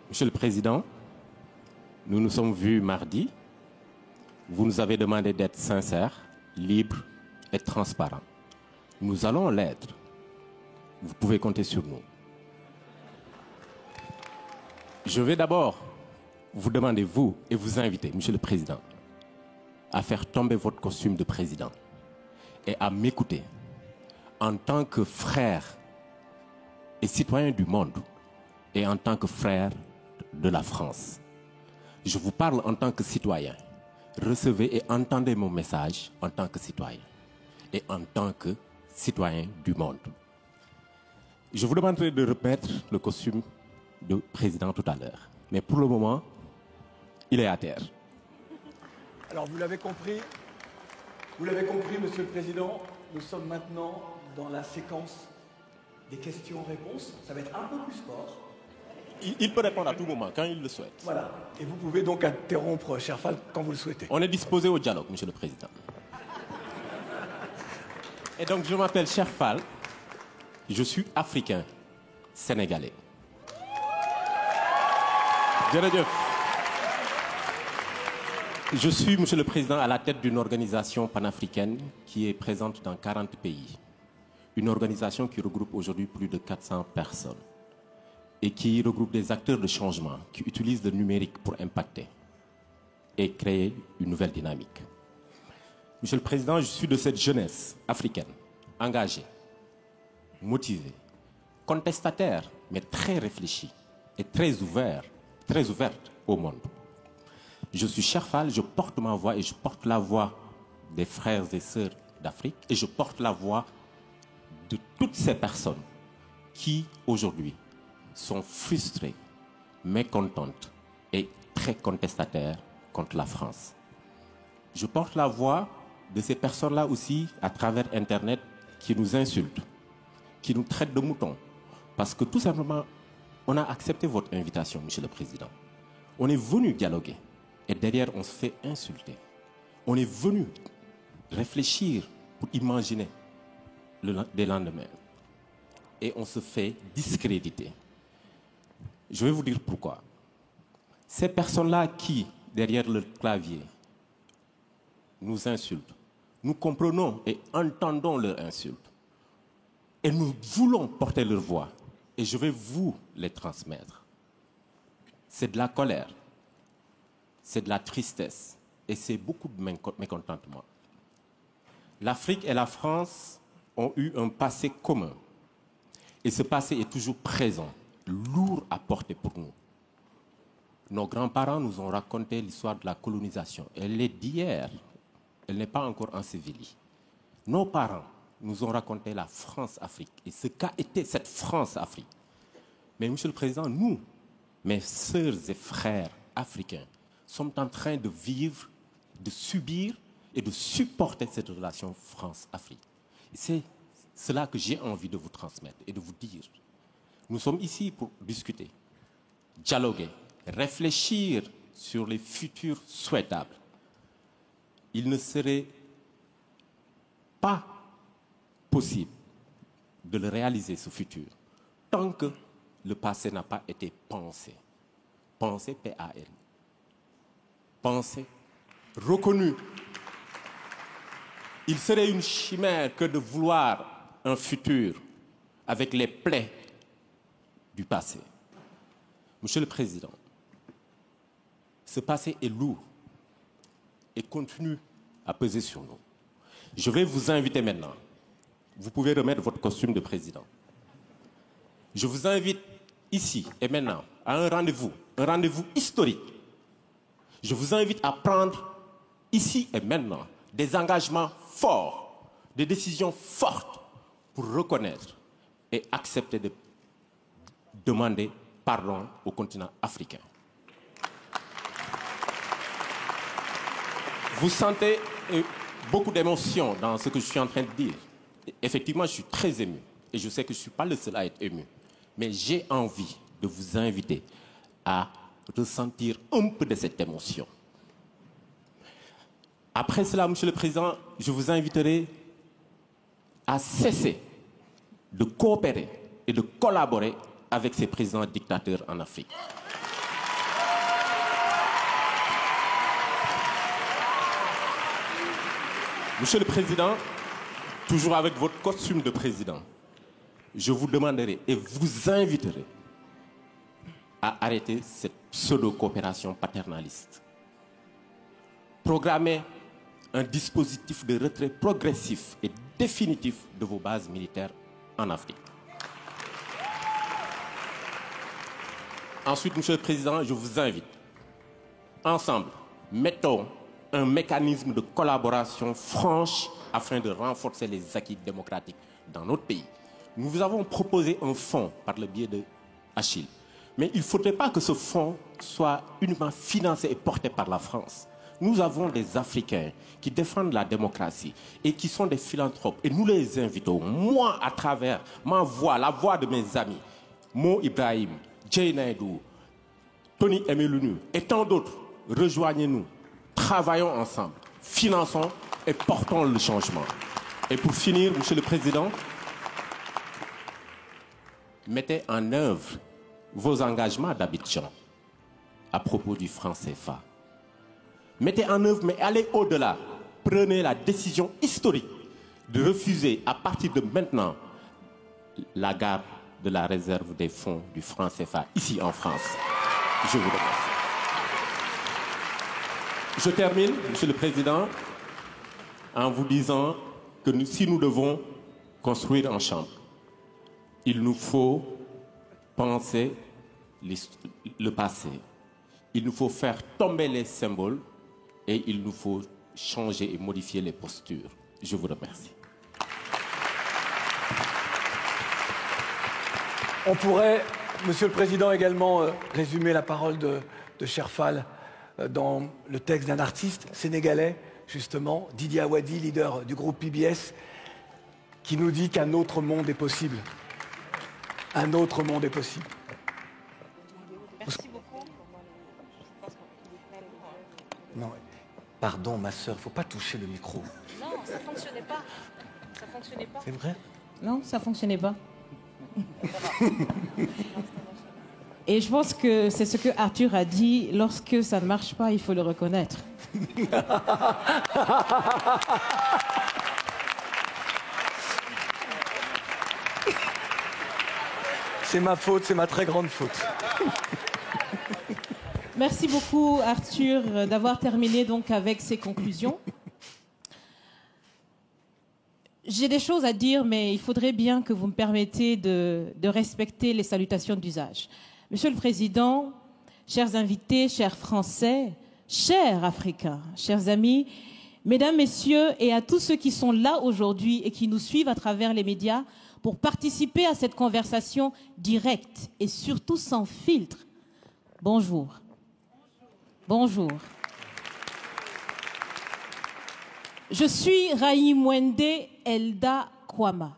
Monsieur le Président, nous nous sommes vus mardi. Vous nous avez demandé d'être sincères, libres et transparents. Nous allons l'être. Vous pouvez compter sur nous. Je vais d'abord vous demander, vous, et vous inviter, Monsieur le Président, à faire tomber votre costume de président et à m'écouter en tant que frère et citoyen du monde et en tant que frère de la France. Je vous parle en tant que citoyen. Recevez et entendez mon message en tant que citoyen et en tant que citoyen du monde. Je vous demanderai de remettre le costume de président tout à l'heure. Mais pour le moment, il est à terre. Alors vous l'avez compris, Monsieur le Président, nous sommes maintenant dans la séquence des questions-réponses. Ça va être un peu plus sport. Il peut répondre à tout moment, quand il le souhaite. Voilà. Et vous pouvez donc interrompre Cherfal quand vous le souhaitez. On est disposé au dialogue, Monsieur le Président. Et donc, je m'appelle Cherfal. Je suis africain, sénégalais. Je suis, Monsieur le Président, à la tête d'une organisation panafricaine qui est présente dans 40 pays. Une organisation qui regroupe aujourd'hui plus de 400 personnes et qui regroupe des acteurs de changement qui utilisent le numérique pour impacter et créer une nouvelle dynamique. Monsieur le Président, je suis de cette jeunesse africaine, engagée, motivée, contestataire, mais très réfléchie et très ouverte au monde. Je suis Cherfal, je porte ma voix et je porte la voix des frères et sœurs d'Afrique et je porte la voix de toutes ces personnes qui, aujourd'hui, sont frustrées, mécontentes et très contestataires contre la France. Je porte la voix de ces personnes-là aussi à travers Internet qui nous insultent, qui nous traitent de moutons. Parce que tout simplement, on a accepté votre invitation, Monsieur le Président. On est venu dialoguer et derrière, on se fait insulter. On est venu réfléchir pour imaginer des lendemains. Et on se fait discréditer. Je vais vous dire pourquoi. Ces personnes-là qui, derrière le clavier, nous insultent, nous comprenons et entendons leurs insultes. Et nous voulons porter leur voix. Et je vais vous les transmettre. C'est de la colère, c'est de la tristesse et c'est beaucoup de mécontentement. L'Afrique et la France ont eu un passé commun. Et ce passé est toujours présent, lourd à porter pour nous. Nos grands-parents nous ont raconté l'histoire de la colonisation. Elle est d'hier, elle n'est pas encore ensevelie. Nos parents nous ont raconté la France-Afrique et ce qu'a été cette France-Afrique. Mais Monsieur le Président, nous, mes sœurs et frères africains, sommes en train de vivre, de subir et de supporter cette relation France-Afrique. C'est cela que j'ai envie de vous transmettre et de vous dire. Nous sommes ici pour discuter, dialoguer, réfléchir sur les futurs souhaitables. Il ne serait pas possible de le réaliser, ce futur, tant que le passé n'a pas été pensé. Pensé, P-A-L. Pensé, reconnu. Il serait une chimère que de vouloir un futur avec les plaies du passé. Monsieur le Président, ce passé est lourd et continue à peser sur nous. Je vais vous inviter maintenant. Vous pouvez remettre votre costume de président. Je vous invite ici et maintenant à un rendez-vous historique. Je vous invite à prendre ici et maintenant des engagements forts, des décisions fortes pour reconnaître et accepter de demander pardon au continent africain. Vous sentez beaucoup d'émotion dans ce que je suis en train de dire. Effectivement, je suis très ému et je sais que je ne suis pas le seul à être ému. Mais j'ai envie de vous inviter à ressentir un peu de cette émotion. Après cela, Monsieur le Président, je vous inviterai à cesser de coopérer et de collaborer avec ces présidents dictateurs en Afrique. Monsieur le Président, toujours avec votre costume de président, je vous demanderai et vous inviterai à arrêter cette pseudo-coopération paternaliste. Programmez un dispositif de retrait progressif et définitif de vos bases militaires en Afrique. Ensuite, Monsieur le Président, je vous invite, ensemble, mettons un mécanisme de collaboration franche afin de renforcer les acquis démocratiques dans notre pays. Nous vous avons proposé un fonds par le biais de Achille. Mais il ne faudrait pas que ce fonds soit uniquement financé et porté par la France. Nous avons des Africains qui défendent la démocratie et qui sont des philanthropes. Et nous les invitons, moi, à travers ma voix, la voix de mes amis, Mo Ibrahim, Jay Naidou, Tony Emelunu et tant d'autres, rejoignez-nous, travaillons ensemble, finançons et portons le changement. Et pour finir, Monsieur le Président, mettez en œuvre vos engagements d'Abidjan à propos du franc CFA. Mettez en œuvre, mais allez au-delà. Prenez la décision historique de refuser à partir de maintenant la garde de la réserve des fonds du franc CFA ici en France. Je vous remercie. Je termine, Monsieur le Président, en vous disant que si nous devons construire un champ, il nous faut penser le passé. Il nous faut faire tomber les symboles et il nous faut changer et modifier les postures. Je vous remercie. On pourrait, Monsieur le Président, également résumer la parole de Cherfal dans le texte d'un artiste sénégalais, justement, Didier Awadi, leader du groupe PBS, qui nous dit qu'un autre monde est possible. Un autre monde est possible. Merci beaucoup. Non, pardon, ma sœur, il ne faut pas toucher le micro. Non, ça ne fonctionnait pas. Ça fonctionnait pas. C'est vrai? Non, ça ne fonctionnait pas. Et je pense que c'est ce que Arthur a dit, lorsque ça ne marche pas, il faut le reconnaître. C'est ma faute, c'est ma très grande faute. Merci beaucoup Arthur d'avoir terminé donc avec ces conclusions. J'ai des choses à dire, mais il faudrait bien que vous me permettiez de respecter les salutations d'usage. Monsieur le Président, chers invités, chers Français, chers Africains, chers amis, Mesdames, Messieurs, et à tous ceux qui sont là aujourd'hui et qui nous suivent à travers les médias pour participer à cette conversation directe et surtout sans filtre, bonjour. Bonjour. Je suis Raïmwende Elda Kwama.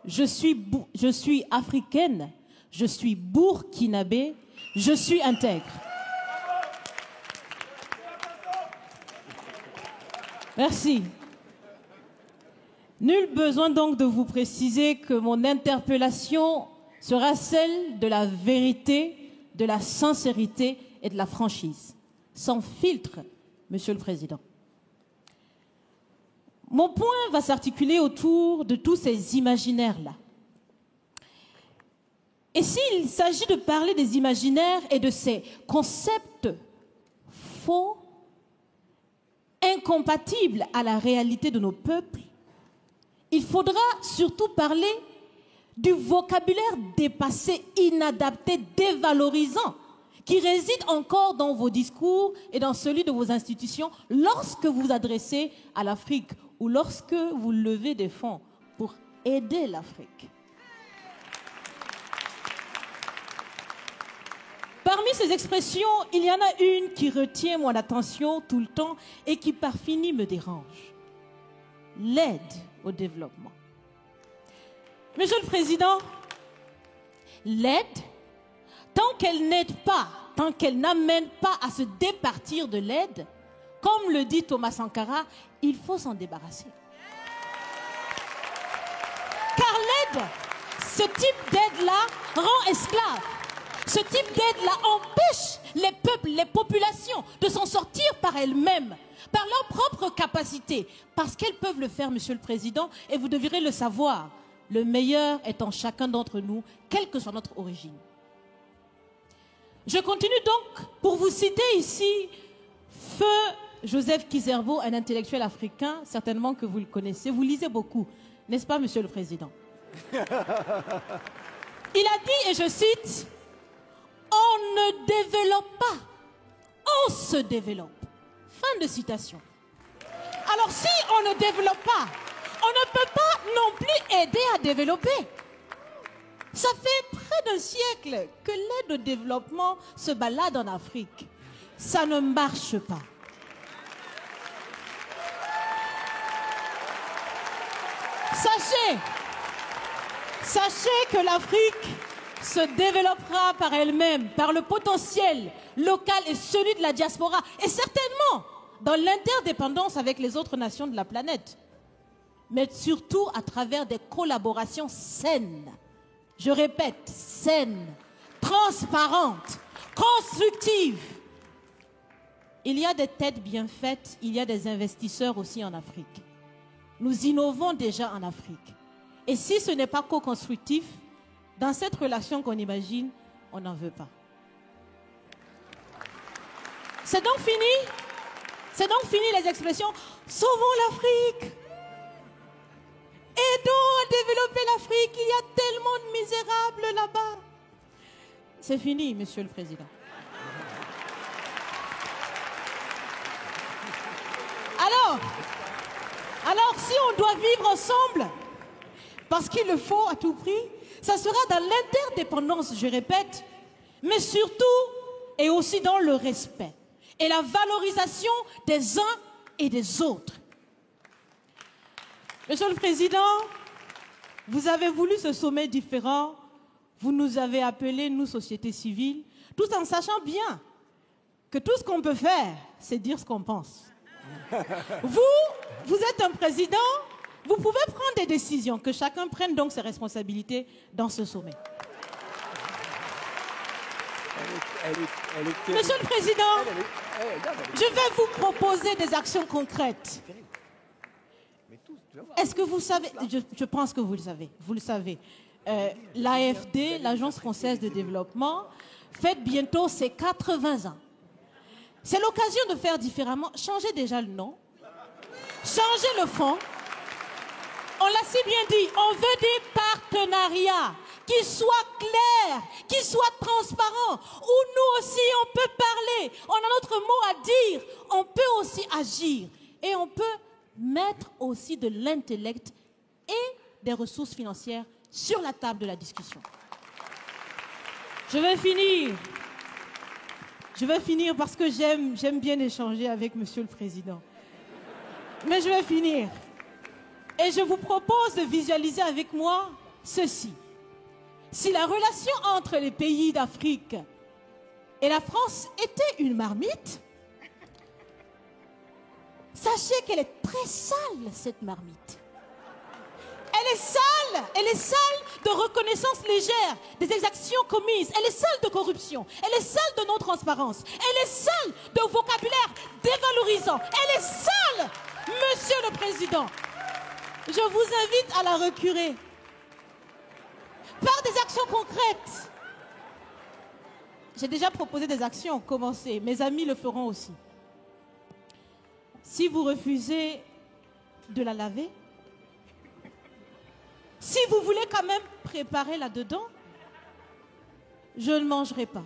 Je suis africaine, je suis burkinabé, je suis intègre. Merci. Nul besoin donc de vous préciser que mon interpellation sera celle de la vérité, de la sincérité et de la franchise. Sans filtre, Monsieur le Président. Mon point va s'articuler autour de tous ces imaginaires-là. Et s'il s'agit de parler des imaginaires et de ces concepts faux, incompatibles à la réalité de nos peuples, il faudra surtout parler du vocabulaire dépassé, inadapté, dévalorisant, qui réside encore dans vos discours et dans celui de vos institutions lorsque vous vous adressez à l'Afrique ou lorsque vous levez des fonds pour aider l'Afrique. Parmi ces expressions, il y en a une qui retient mon attention tout le temps et qui par fini me dérange. L'aide au développement. Monsieur le Président, l'aide, tant qu'elle n'aide pas, tant qu'elle n'amène pas à se départir de l'aide, comme le dit Thomas Sankara, il faut s'en débarrasser. Car l'aide, ce type d'aide-là rend esclave. Ce type d'aide-là empêche les peuples, les populations de s'en sortir par elles-mêmes, par leur propre capacité, parce qu'elles peuvent le faire, Monsieur le Président, et vous devrez le savoir. Le meilleur est en chacun d'entre nous, quelle que soit notre origine. Je continue donc pour vous citer ici Feu Joseph Kizerbo, un intellectuel africain, certainement que vous le connaissez. Vous lisez beaucoup, n'est-ce pas, Monsieur le Président? Il a dit, et je cite, « On ne développe pas, on se développe. » Fin de citation. Alors si on ne développe pas, on ne peut pas non plus aider à développer. Ça fait près d'un siècle que l'aide au développement se balade en Afrique. Ça ne marche pas. Sachez que l'Afrique se développera par elle-même, par le potentiel local et celui de la diaspora, et certainement dans l'interdépendance avec les autres nations de la planète, mais surtout à travers des collaborations saines. Je répète, saines, transparentes, constructives. Il y a des têtes bien faites, il y a des investisseurs aussi en Afrique. Nous innovons déjà en Afrique. Et si ce n'est pas co-constructif, dans cette relation qu'on imagine, on n'en veut pas. C'est donc fini. C'est donc fini les expressions « Sauvons l'Afrique ». Aidons à développer l'Afrique, il y a tellement de misérables là-bas. C'est fini, Monsieur le Président. Alors, si on doit vivre ensemble, parce qu'il le faut à tout prix, ça sera dans l'interdépendance, je répète, mais surtout et aussi dans le respect et la valorisation des uns et des autres. Monsieur le Président, vous avez voulu ce sommet différent, vous nous avez appelés, nous, société civile, tout en sachant bien que tout ce qu'on peut faire, c'est dire ce qu'on pense. Vous êtes un président, vous pouvez prendre des décisions, que chacun prenne donc ses responsabilités dans ce sommet. Monsieur le Président, je vais vous proposer des actions concrètes. Est-ce que vous savez, je pense que vous le savez, l'AFD, l'Agence française de développement, fête bientôt ses 80 ans. C'est l'occasion de faire différemment. Changez déjà le nom, changez le fond. On l'a si bien dit, on veut des partenariats qui soient clairs, qui soient transparents, où nous aussi on peut parler, on a notre mot à dire, on peut aussi agir et on peut mettre aussi de l'intellect et des ressources financières sur la table de la discussion. Je vais finir parce que j'aime bien échanger avec Monsieur le Président. Mais je vais finir. Et je vous propose de visualiser avec moi ceci. Si la relation entre les pays d'Afrique et la France était une marmite, sachez qu'elle est très sale, cette marmite. Elle est sale de reconnaissance légère des exactions commises. Elle est sale de corruption. Elle est sale de non-transparence. Elle est sale de vocabulaire dévalorisant. Elle est sale, Monsieur le Président. Je vous invite à la recurer par des actions concrètes. J'ai déjà proposé des actions, commencez. Mes amis le feront aussi. Si vous refusez de la laver, si vous voulez quand même préparer là-dedans, je ne mangerai pas.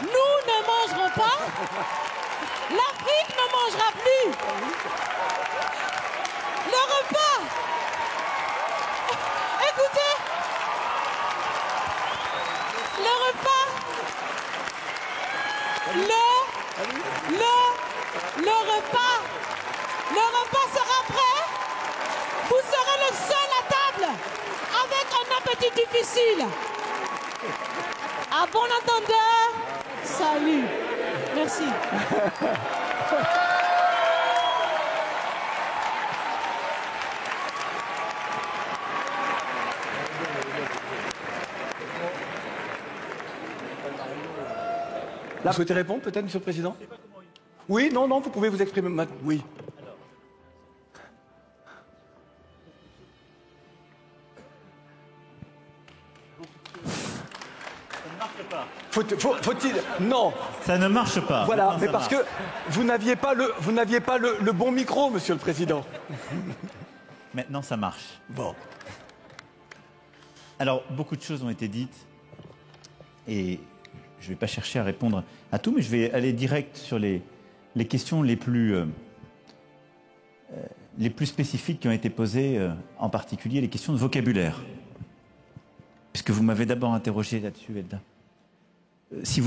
Nous ne mangerons pas. L'Afrique ne mangera plus. Le repas. Écoutez. Le repas. Le repas sera prêt. Vous serez le seul à table avec un appétit difficile. À bon entendeur, salut. Merci. Là, vous souhaitez répondre peut-être, Monsieur le Président? Oui, non, non, vous pouvez vous exprimer maintenant. Oui. Faut-il... Non. Ça ne marche pas. Voilà, Maintenant, mais ça parce marche. que vous n'aviez pas le bon micro, Monsieur le Président. Maintenant, ça marche. Bon. Alors, beaucoup de choses ont été dites. Et je ne vais pas chercher à répondre à tout, mais je vais aller direct sur les questions les plus spécifiques qui ont été posées, en particulier les questions de vocabulaire. Puisque vous m'avez d'abord interrogé là-dessus, Elda. Si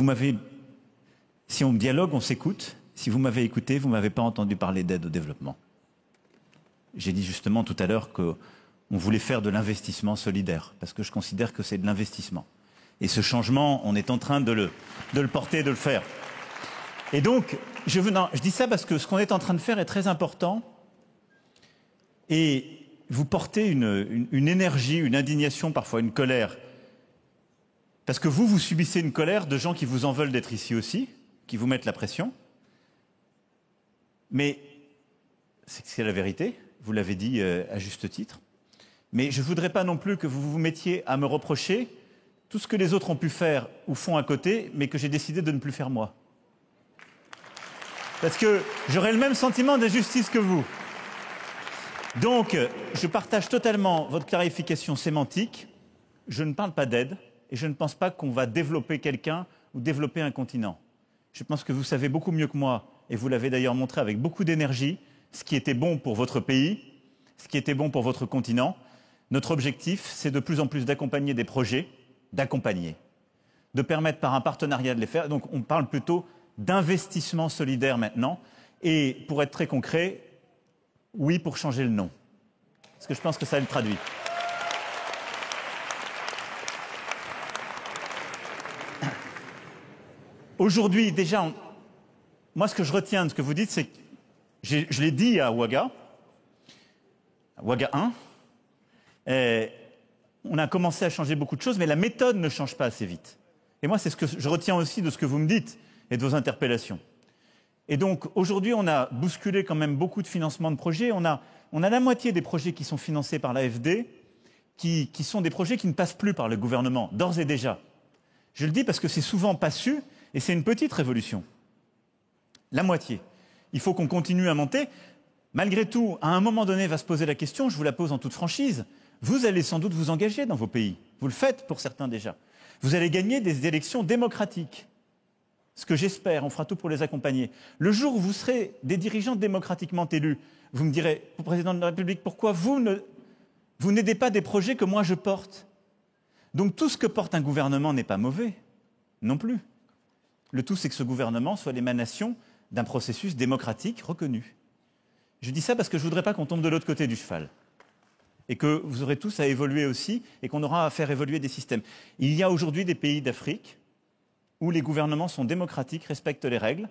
on dialogue, on s'écoute. Si vous m'avez écouté, vous ne m'avez pas entendu parler d'aide au développement. J'ai dit justement tout à l'heure qu'on voulait faire de l'investissement solidaire, parce que je considère que c'est de l'investissement. Et ce changement, on est en train de le porter et de le faire. Et donc, je dis ça parce que ce qu'on est en train de faire est très important. Et vous portez une énergie, une indignation, parfois une colère. Parce que vous subissez une colère de gens qui vous en veulent d'être ici aussi, qui vous mettent la pression. Mais c'est la vérité, vous l'avez dit à juste titre. Mais je ne voudrais pas non plus que vous vous mettiez à me reprocher tout ce que les autres ont pu faire ou font à côté, mais que j'ai décidé de ne plus faire moi. Parce que j'aurais le même sentiment d'injustice que vous. Donc, je partage totalement votre clarification sémantique. Je ne parle pas d'aide et je ne pense pas qu'on va développer quelqu'un ou développer un continent. Je pense que vous savez beaucoup mieux que moi, et vous l'avez d'ailleurs montré avec beaucoup d'énergie, ce qui était bon pour votre pays, ce qui était bon pour votre continent. Notre objectif, c'est de plus en plus d'accompagner des projets, de permettre par un partenariat de les faire. Donc on parle plutôt d'investissement solidaire maintenant. Et pour être très concret, oui pour changer le nom. Parce que je pense que ça le traduit. Aujourd'hui, déjà, moi ce que je retiens de ce que vous dites, c'est que je l'ai dit à Ouaga 1, on a commencé à changer beaucoup de choses, mais la méthode ne change pas assez vite. Et moi, c'est ce que je retiens aussi de ce que vous me dites et de vos interpellations. Et donc, aujourd'hui, on a bousculé quand même beaucoup de financements de projets. On a la moitié des projets qui sont financés par l'AFD, qui sont des projets qui ne passent plus par le gouvernement, d'ores et déjà. Je le dis parce que c'est souvent pas su, et c'est une petite révolution. La moitié. Il faut qu'on continue à monter. Malgré tout, à un moment donné, va se poser la question, je vous la pose en toute franchise, vous allez sans doute vous engager dans vos pays. Vous le faites pour certains déjà. Vous allez gagner des élections démocratiques. Ce que j'espère, on fera tout pour les accompagner. Le jour où vous serez des dirigeants démocratiquement élus, vous me direz, Président de la République, pourquoi vous n'aidez pas des projets que moi je porte? Donc tout ce que porte un gouvernement n'est pas mauvais, non plus. Le tout, c'est que ce gouvernement soit l'émanation d'un processus démocratique reconnu. Je dis ça parce que je ne voudrais pas qu'on tombe de l'autre côté du cheval. Et que vous aurez tous à évoluer aussi, et qu'on aura à faire évoluer des systèmes. Il y a aujourd'hui des pays d'Afrique où les gouvernements sont démocratiques, respectent les règles,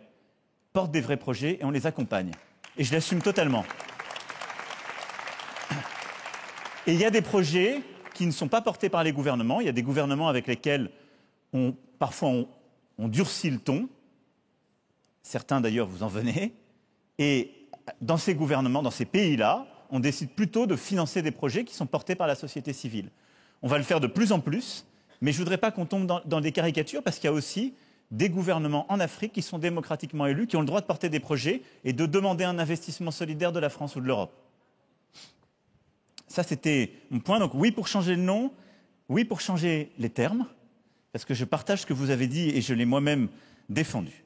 portent des vrais projets et on les accompagne. Et je l'assume totalement. Et il y a des projets qui ne sont pas portés par les gouvernements. Il y a des gouvernements avec lesquels parfois on durcit le ton. Certains d'ailleurs vous en venez. Et dans ces gouvernements, dans ces pays-là, on décide plutôt de financer des projets qui sont portés par la société civile. On va le faire de plus en plus, mais je ne voudrais pas qu'on tombe dans des caricatures, parce qu'il y a aussi des gouvernements en Afrique qui sont démocratiquement élus, qui ont le droit de porter des projets et de demander un investissement solidaire de la France ou de l'Europe. Ça, c'était mon point. Donc oui pour changer le nom, oui pour changer les termes, parce que je partage ce que vous avez dit et je l'ai moi-même défendu.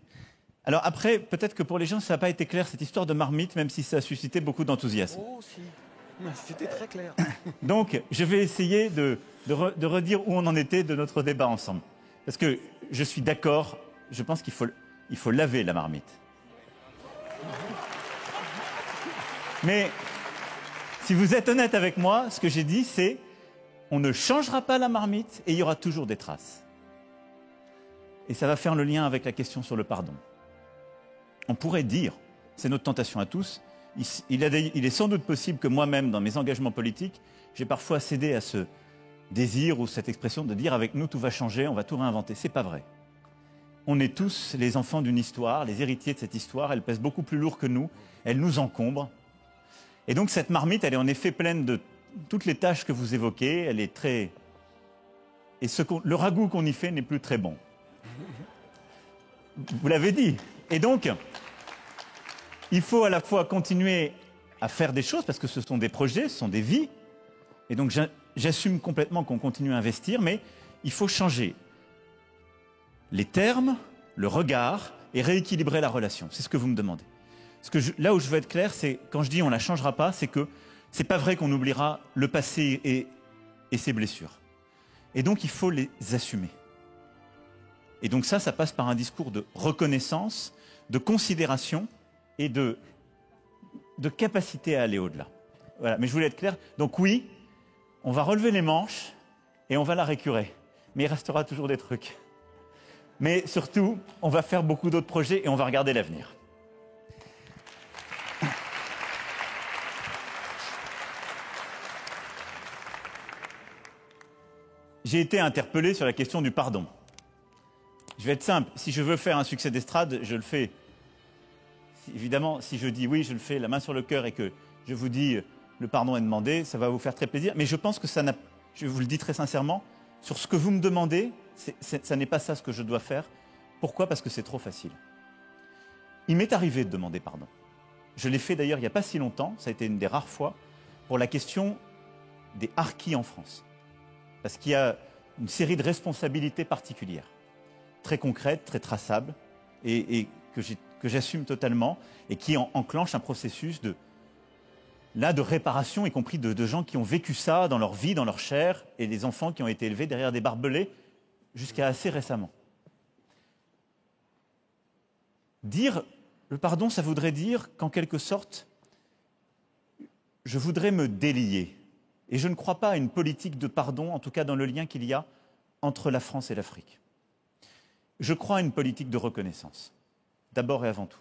Alors après, peut-être que pour les gens, ça n'a pas été clair, cette histoire de marmite, même si ça a suscité beaucoup d'enthousiasme. Oh si, c'était très clair. Donc, je vais essayer de redire où on en était de notre débat ensemble. Parce que je suis d'accord, je pense qu'il faut laver la marmite. Mais si vous êtes honnête avec moi, ce que j'ai dit, c'est on ne changera pas la marmite et il y aura toujours des traces. Et ça va faire le lien avec la question sur le pardon. On pourrait dire, c'est notre tentation à tous, il est sans doute possible que moi-même, dans mes engagements politiques, j'ai parfois cédé à ce désir ou cette expression de dire avec nous tout va changer, on va tout réinventer. C'est pas vrai. on est tous les enfants d'une histoire, les héritiers de cette histoire. Elle pèse beaucoup plus lourd que nous, elle nous encombre. Et donc cette marmite, elle est en effet pleine de toutes les tâches que vous évoquez. Elle est très... Et le ragoût qu'on y fait n'est plus très bon. Vous l'avez dit. Et donc, il faut à la fois continuer à faire des choses, parce que ce sont des projets, ce sont des vies. Et donc j'assume complètement qu'on continue à investir, mais il faut changer les termes, le regard et rééquilibrer la relation. C'est ce que vous me demandez. Là où je veux être clair, c'est quand je dis on ne la changera pas, c'est que ce n'est pas vrai qu'on oubliera le passé et ses blessures. Et donc il faut les assumer. Et donc ça passe par un discours de reconnaissance, de considération et de capacité à aller au-delà. Voilà, mais je voulais être clair. Donc oui, on va relever les manches et on va la récurer. Mais il restera toujours des trucs. Mais surtout, on va faire beaucoup d'autres projets et on va regarder l'avenir. J'ai été interpellé sur la question du pardon. Je vais être simple. Si je veux faire un succès d'estrade, je le fais. Évidemment, si je dis oui, je le fais la main sur le cœur et que je vous dis le pardon est demandé, ça va vous faire très plaisir. Mais je pense que ça n'a... Je vous le dis très sincèrement, sur ce que vous me demandez, ça n'est pas ça ce que je dois faire. Pourquoi? Parce que c'est trop facile. Il m'est arrivé de demander pardon. Je l'ai fait d'ailleurs il n'y a pas si longtemps, ça a été une des rares fois, pour la question des harkis en France. Parce qu'il y a une série de responsabilités particulières, très concrètes, très traçables, et que j'assume totalement, et qui enclenchent un processus de réparation, y compris de gens qui ont vécu ça dans leur vie, dans leur chair, et des enfants qui ont été élevés derrière des barbelés jusqu'à assez récemment. Dire le pardon, ça voudrait dire qu'en quelque sorte, je voudrais me délier. Et je ne crois pas à une politique de pardon, en tout cas dans le lien qu'il y a entre la France et l'Afrique. Je crois à une politique de reconnaissance, d'abord et avant tout.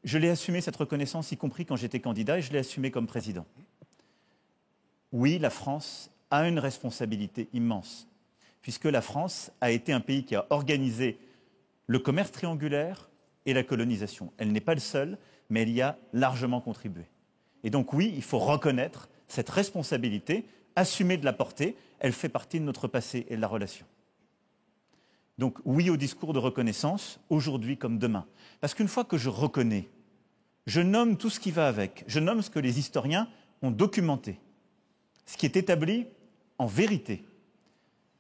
Je l'ai assumé, cette reconnaissance, y compris quand j'étais candidat, et je l'ai assumé comme président. Oui, la France a une responsabilité immense, puisque la France a été un pays qui a organisé le commerce triangulaire et la colonisation. Elle n'est pas le seul, mais elle y a largement contribué. Et donc oui, il faut reconnaître cette responsabilité, assumer de la porter, elle fait partie de notre passé et de la relation. Donc oui au discours de reconnaissance, aujourd'hui comme demain. Parce qu'une fois que je reconnais, je nomme tout ce qui va avec, je nomme ce que les historiens ont documenté, ce qui est établi en vérité.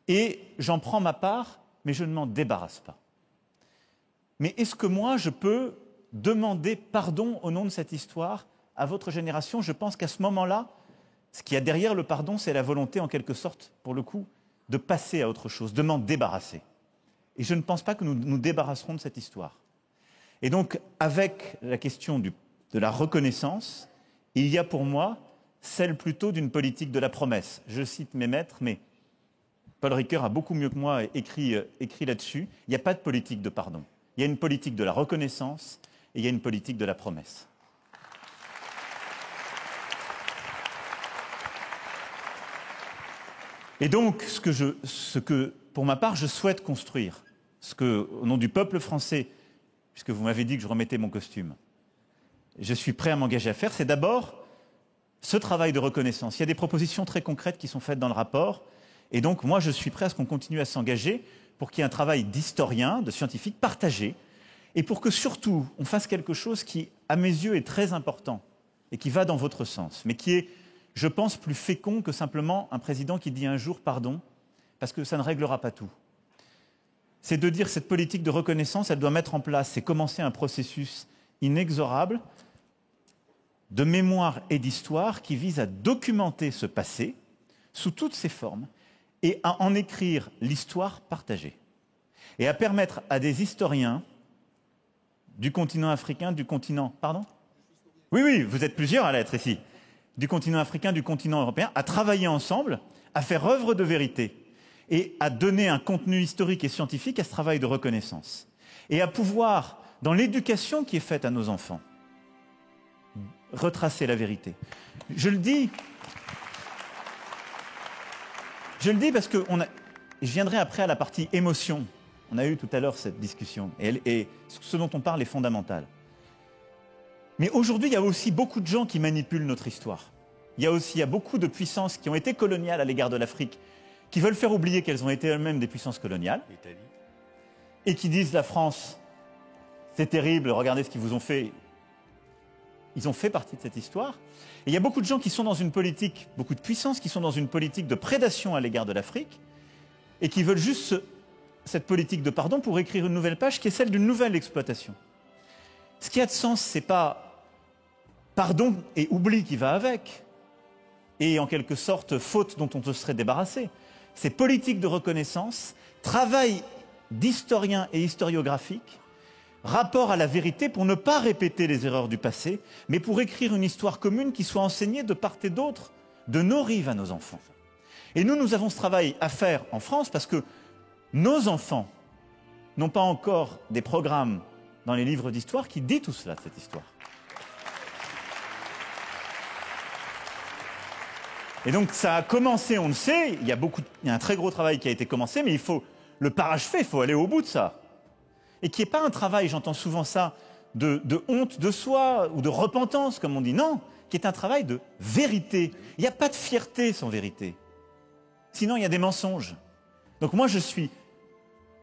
Et j'en prends ma part, mais je ne m'en débarrasse pas. Mais est-ce que moi, je peux demander pardon au nom de cette histoire à votre génération? Je pense qu'à ce moment-là, ce qu'il y a derrière le pardon, c'est la volonté, en quelque sorte, pour le coup, de passer à autre chose, de m'en débarrasser. Et je ne pense pas que nous nous débarrasserons de cette histoire. Et donc, avec la question de la reconnaissance, il y a pour moi celle plutôt d'une politique de la promesse. Je cite mes maîtres, mais Paul Ricoeur a beaucoup mieux que moi écrit là-dessus. Il n'y a pas de politique de pardon. Il y a une politique de la reconnaissance et il y a une politique de la promesse. Et donc, ce que, pour ma part, je souhaite construire, au nom du peuple français, puisque vous m'avez dit que je remettais mon costume, je suis prêt à m'engager à faire, c'est d'abord ce travail de reconnaissance. Il y a des propositions très concrètes qui sont faites dans le rapport, et donc moi je suis prêt à ce qu'on continue à s'engager pour qu'il y ait un travail d'historien, de scientifique partagé, et pour que surtout on fasse quelque chose qui, à mes yeux, est très important, et qui va dans votre sens, mais qui est, je pense, plus fécond que simplement un président qui dit un jour pardon, parce que ça ne réglera pas tout. C'est de dire cette politique de reconnaissance, elle doit mettre en place, c'est commencer un processus inexorable de mémoire et d'histoire qui vise à documenter ce passé sous toutes ses formes et à en écrire l'histoire partagée. Et à permettre à des historiens du continent africain, du continent... Pardon ? Oui, vous êtes plusieurs à l'être ici. Du continent africain, du continent européen, à travailler ensemble, à faire œuvre de vérité et à donner un contenu historique et scientifique à ce travail de reconnaissance. Et à pouvoir, dans l'éducation qui est faite à nos enfants, retracer la vérité. Je le dis parce que je viendrai après à la partie émotion. On a eu tout à l'heure cette discussion. Et ce dont on parle est fondamental. Mais aujourd'hui, il y a aussi beaucoup de gens qui manipulent notre histoire. Il y a beaucoup de puissances qui ont été coloniales à l'égard de l'Afrique, qui veulent faire oublier qu'elles ont été elles-mêmes des puissances coloniales. Et qui disent la France, c'est terrible, regardez ce qu'ils vous ont fait. Ils ont fait partie de cette histoire. Et il y a beaucoup de gens qui sont dans une politique, beaucoup de puissances qui sont dans une politique de prédation à l'égard de l'Afrique et qui veulent juste cette politique de pardon pour écrire une nouvelle page qui est celle d'une nouvelle exploitation. Ce qui a de sens, c'est pas pardon et oubli qui va avec, et en quelque sorte faute dont on se serait débarrassé. C'est politique de reconnaissance, travail d'historien et historiographique, rapport à la vérité pour ne pas répéter les erreurs du passé, mais pour écrire une histoire commune qui soit enseignée de part et d'autre, de nos rives à nos enfants. Et nous avons ce travail à faire en France parce que nos enfants n'ont pas encore des programmes dans les livres d'histoire qui disent tout cela, cette histoire. Et donc ça a commencé, on le sait, il y a un très gros travail qui a été commencé, mais il faut le parachever, il faut aller au bout de ça. Et qui n'est pas un travail, j'entends souvent ça, de honte de soi ou de repentance, comme on dit. Non, qui est un travail de vérité. Il n'y a pas de fierté sans vérité. Sinon, il y a des mensonges. Donc moi, je suis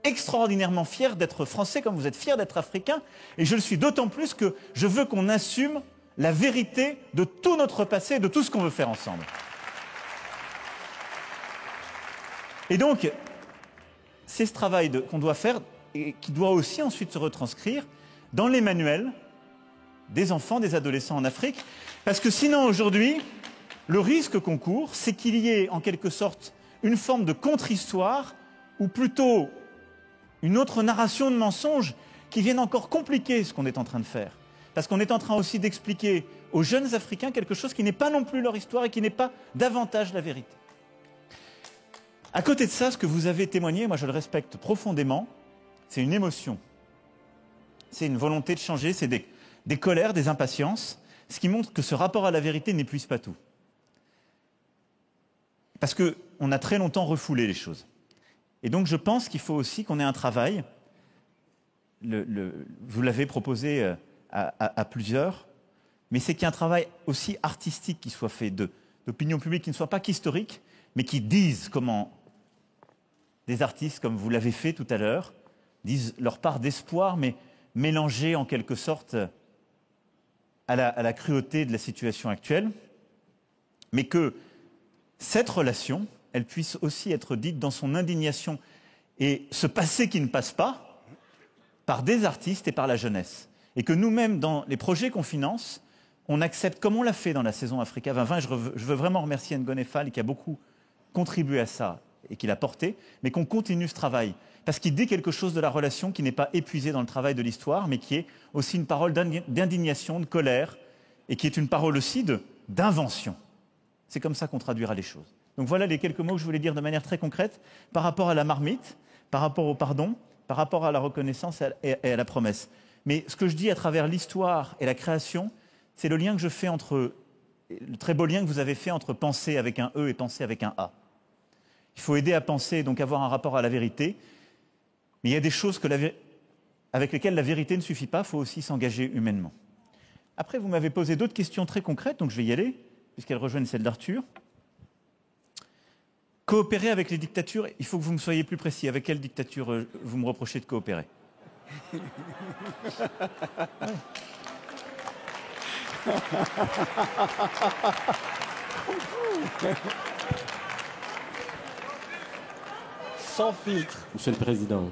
extraordinairement fier d'être français, comme vous êtes fier d'être africain, et je le suis d'autant plus que je veux qu'on assume la vérité de tout notre passé, de tout ce qu'on veut faire ensemble. Et donc, c'est ce travail qu'on doit faire et qui doit aussi ensuite se retranscrire dans les manuels des enfants, des adolescents en Afrique. Parce que sinon, aujourd'hui, le risque qu'on court, c'est qu'il y ait en quelque sorte une forme de contre-histoire, ou plutôt une autre narration de mensonges qui viennent encore compliquer ce qu'on est en train de faire. Parce qu'on est en train aussi d'expliquer aux jeunes Africains quelque chose qui n'est pas non plus leur histoire et qui n'est pas davantage la vérité. À côté de ça, ce que vous avez témoigné, moi je le respecte profondément, c'est une émotion. C'est une volonté de changer, c'est des colères, des impatiences, ce qui montre que ce rapport à la vérité n'épuise pas tout. Parce qu'on a très longtemps refoulé les choses. Et donc je pense qu'il faut aussi qu'on ait un travail, vous l'avez proposé à plusieurs, mais c'est qu'il y ait un travail aussi artistique qui soit fait, d'opinion publique qui ne soit pas qu'historique, mais qui dise comment des artistes, comme vous l'avez fait tout à l'heure, disent leur part d'espoir, mais mélangée en quelque sorte à la cruauté de la situation actuelle, mais que cette relation, elle puisse aussi être dite dans son indignation et ce passé qui ne passe pas par des artistes et par la jeunesse. Et que nous-mêmes, dans les projets qu'on finance, on accepte, comme on l'a fait dans la saison Africa 2020, je veux vraiment remercier Ngone Fall qui a beaucoup contribué à ça et qui l'a porté, mais qu'on continue ce travail. Parce qu'il dit quelque chose de la relation qui n'est pas épuisée dans le travail de l'histoire, mais qui est aussi une parole d'indignation, de colère, et qui est une parole aussi d'invention. C'est comme ça qu'on traduira les choses. Donc voilà les quelques mots que je voulais dire de manière très concrète par rapport à la marmite, par rapport au pardon, par rapport à la reconnaissance et à la promesse. Mais ce que je dis à travers l'histoire et la création, c'est le lien que je fais entre, le très beau lien que vous avez fait entre penser avec un E et penser avec un A. Il faut aider à penser, donc avoir un rapport à la vérité, mais il y a des choses avec lesquelles la vérité ne suffit pas, il faut aussi s'engager humainement. Après, vous m'avez posé d'autres questions très concrètes, donc je vais y aller, puisqu'elles rejoignent celle d'Arthur. Coopérer avec les dictatures, il faut que vous me soyez plus précis. Avec quelle dictature vous me reprochez de coopérer? Sans filtre. Monsieur le Président,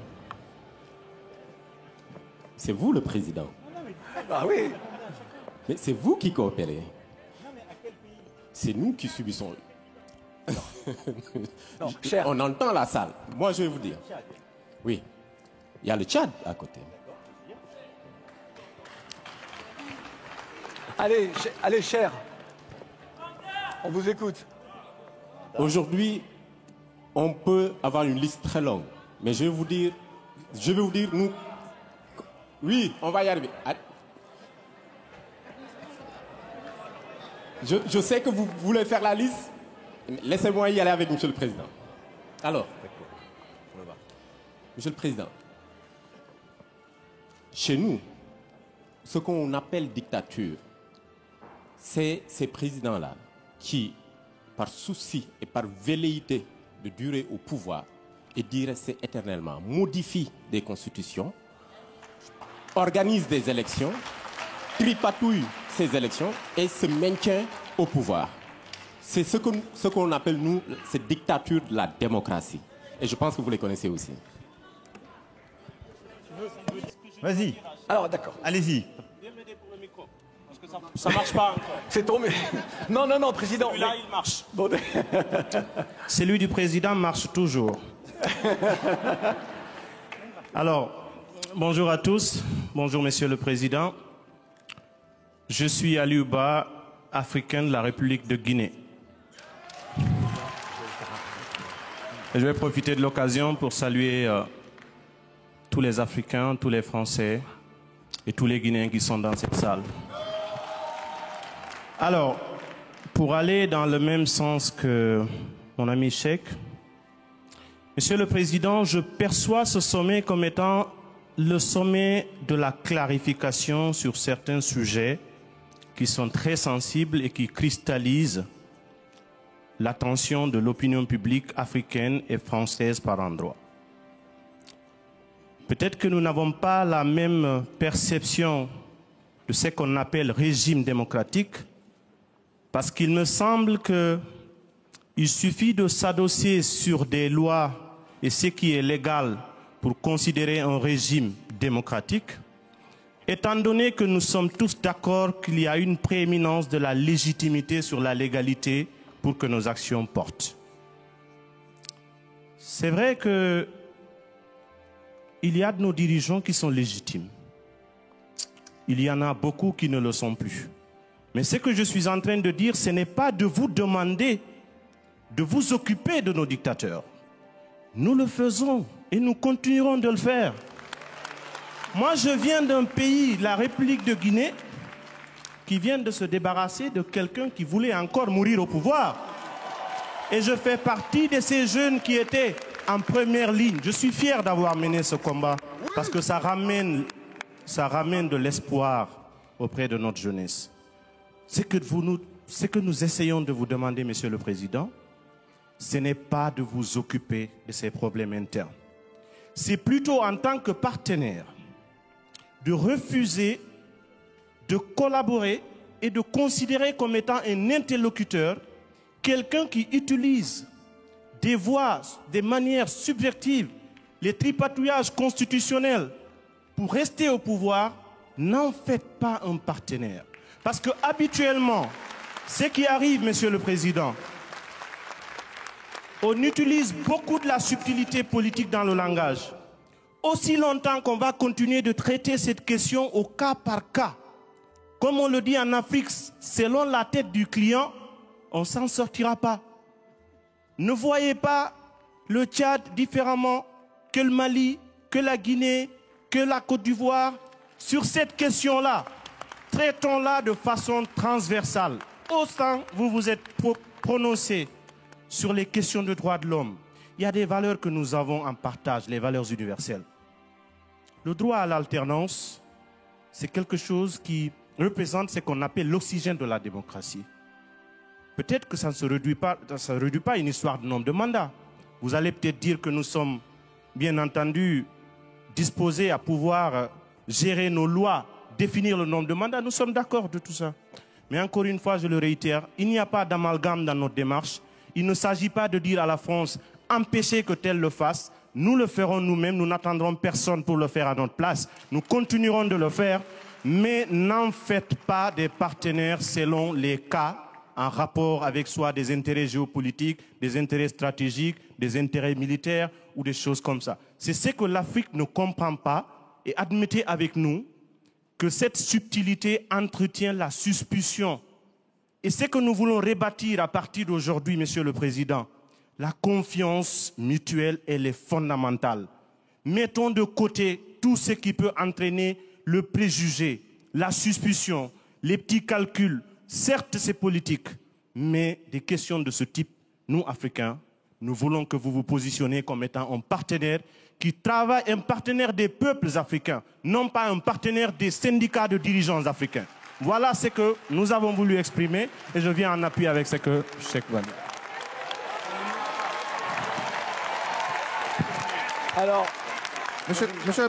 c'est vous le Président. Ah oui. Mais c'est vous qui coopérez. C'est nous qui subissons. Non, cher. On entend la salle. Moi, je vais vous dire. Oui. Il y a le Tchad à côté. Allez, cher. On vous écoute. Aujourd'hui, on peut avoir une liste très longue. Mais je vais vous dire, nous... Oui, on va y arriver. Je sais que vous voulez faire la liste. Laissez-moi y aller avec Monsieur le Président. Alors, Monsieur le Président, Chez nous, ce qu'on appelle dictature, c'est ces présidents-là qui, par souci et par velléité de durer au pouvoir et d'y rester éternellement, modifient des constitutions, organisent des élections, tripatouillent ces élections et se maintiennent au pouvoir. C'est ce qu'on appelle, nous, cette dictature de la démocratie. Et je pense que vous les connaissez aussi. Vas-y. Alors, d'accord. Allez-y. Ça marche pas encore. C'est tombé. Non, non, non, président. Là, il marche. Bon, Celui du président marche toujours. Alors, bonjour à tous. Bonjour, monsieur le président. Je suis Aliou Ba, africain de la République de Guinée. Et je vais profiter de l'occasion pour saluer tous les Africains, tous les Français et tous les Guinéens qui sont dans cette salle. Alors, pour aller dans le même sens que mon ami Cheikh, Monsieur le Président, je perçois ce sommet comme étant le sommet de la clarification sur certains sujets qui sont très sensibles et qui cristallisent l'attention de l'opinion publique africaine et française par endroits. Peut-être que nous n'avons pas la même perception de ce qu'on appelle régime démocratique, parce qu'il me semble qu'il suffit de s'adosser sur des lois et ce qui est légal pour considérer un régime démocratique, étant donné que nous sommes tous d'accord qu'il y a une prééminence de la légitimité sur la légalité pour que nos actions portent. C'est vrai qu'il y a de nos dirigeants qui sont légitimes. Il y en a beaucoup qui ne le sont plus. Mais ce que je suis en train de dire, ce n'est pas de vous demander de vous occuper de nos dictateurs. Nous le faisons et nous continuerons de le faire. Moi, je viens d'un pays, la République de Guinée, qui vient de se débarrasser de quelqu'un qui voulait encore mourir au pouvoir. Et je fais partie de ces jeunes qui étaient en première ligne. Je suis fier d'avoir mené ce combat parce que ça ramène de l'espoir auprès de notre jeunesse. Ce que nous essayons de vous demander, Monsieur le Président, ce n'est pas de vous occuper de ces problèmes internes. C'est plutôt en tant que partenaire de refuser de collaborer et de considérer comme étant un interlocuteur quelqu'un qui utilise des voies, des manières subversives, les tripatouillages constitutionnels pour rester au pouvoir. N'en faites pas un partenaire. Parce que habituellement, ce qui arrive, Monsieur le Président, on utilise beaucoup de la subtilité politique dans le langage. Aussi longtemps qu'on va continuer de traiter cette question au cas par cas, comme on le dit en Afrique, selon la tête du client, on ne s'en sortira pas. Ne voyez pas le Tchad différemment que le Mali, que la Guinée, que la Côte d'Ivoire. Sur cette question-là, traitons-la de façon transversale. Autant vous vous êtes prononcé sur les questions de droits de l'homme, il y a des valeurs que nous avons en partage, les valeurs universelles. Le droit à l'alternance, c'est quelque chose qui représente ce qu'on appelle l'oxygène de la démocratie. Peut-être que ça ne se réduit pas à une histoire de nombre de mandats. Vous allez peut-être dire que nous sommes, bien entendu, disposés à pouvoir gérer nos lois, définir le nombre de mandats. Nous sommes d'accord de tout ça. Mais encore une fois, je le réitère, il n'y a pas d'amalgame dans notre démarche. Il ne s'agit pas de dire à la France, empêchez que tel le fasse. Nous le ferons nous-mêmes, nous n'attendrons personne pour le faire à notre place. Nous continuerons de le faire, mais n'en faites pas des partenaires selon les cas, en rapport avec soit des intérêts géopolitiques, des intérêts stratégiques, des intérêts militaires ou des choses comme ça. C'est ce que l'Afrique ne comprend pas, et admettez avec nous que cette subtilité entretient la suspicion. Et ce que nous voulons rebâtir à partir d'aujourd'hui, Monsieur le Président, la confiance mutuelle, elle est fondamentale. Mettons de côté tout ce qui peut entraîner le préjugé, la suspicion, les petits calculs. Certes, c'est politique, mais des questions de ce type, nous, Africains, nous voulons que vous vous positionnez comme étant un partenaire qui travaille, un partenaire des peuples africains, non pas un partenaire des syndicats de dirigeants africains. Voilà ce que nous avons voulu exprimer et je viens en appui avec ce que Cheikh va dire. Alors, Monsieur le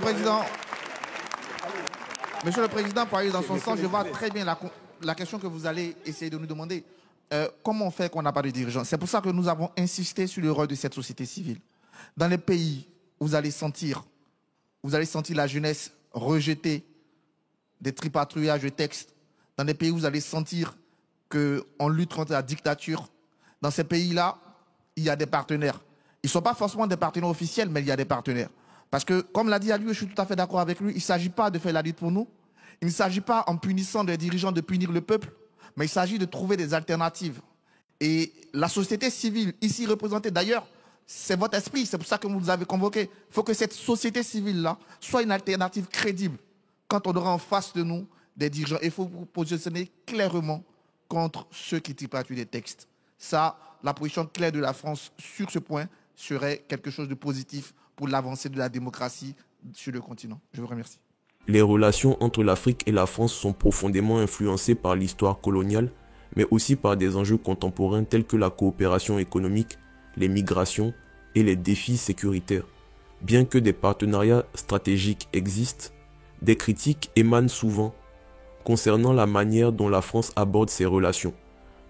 Président, pour aller dans son sens, je vois très bien la question que vous allez essayer de nous demander. Comment on fait qu'on n'a pas de dirigeants? C'est pour ça que nous avons insisté sur le rôle de cette société civile. Dans les pays où vous allez sentir la jeunesse rejeter des tripatouillages de textes, dans des pays où vous allez sentir qu'on lutte contre la dictature, dans ces pays-là, il y a des partenaires. Ils ne sont pas forcément des partenaires officiels, mais il y a des partenaires. Parce que, comme l'a dit Aliou, je suis tout à fait d'accord avec lui, il ne s'agit pas de faire la lutte pour nous. Il ne s'agit pas, en punissant des dirigeants, de punir le peuple, mais il s'agit de trouver des alternatives. Et la société civile, ici représentée d'ailleurs, c'est votre esprit, c'est pour ça que vous nous avez convoqués. Il faut que cette société civile-là soit une alternative crédible quand on aura en face de nous des dirigeants. Il faut vous positionner clairement contre ceux qui tripatouillent des textes. Ça, la position claire de la France sur ce point serait quelque chose de positif pour l'avancée de la démocratie sur le continent. Je vous remercie. Les relations entre l'Afrique et la France sont profondément influencées par l'histoire coloniale, mais aussi par des enjeux contemporains tels que la coopération économique, les migrations et les défis sécuritaires. Bien que des partenariats stratégiques existent, des critiques émanent souvent concernant la manière dont la France aborde ces relations,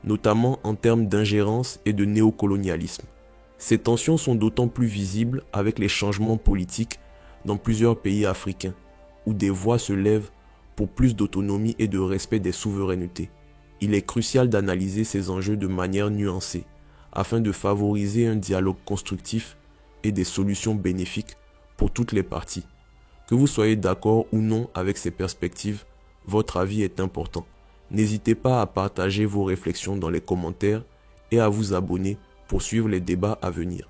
notamment en termes d'ingérence et de néocolonialisme. Ces tensions sont d'autant plus visibles avec les changements politiques dans plusieurs pays africains, où des voix se lèvent pour plus d'autonomie et de respect des souverainetés. Il est crucial d'analyser ces enjeux de manière nuancée, afin de favoriser un dialogue constructif et des solutions bénéfiques pour toutes les parties. Que vous soyez d'accord ou non avec ces perspectives, votre avis est important. N'hésitez pas à partager vos réflexions dans les commentaires et à vous abonner pour suivre les débats à venir.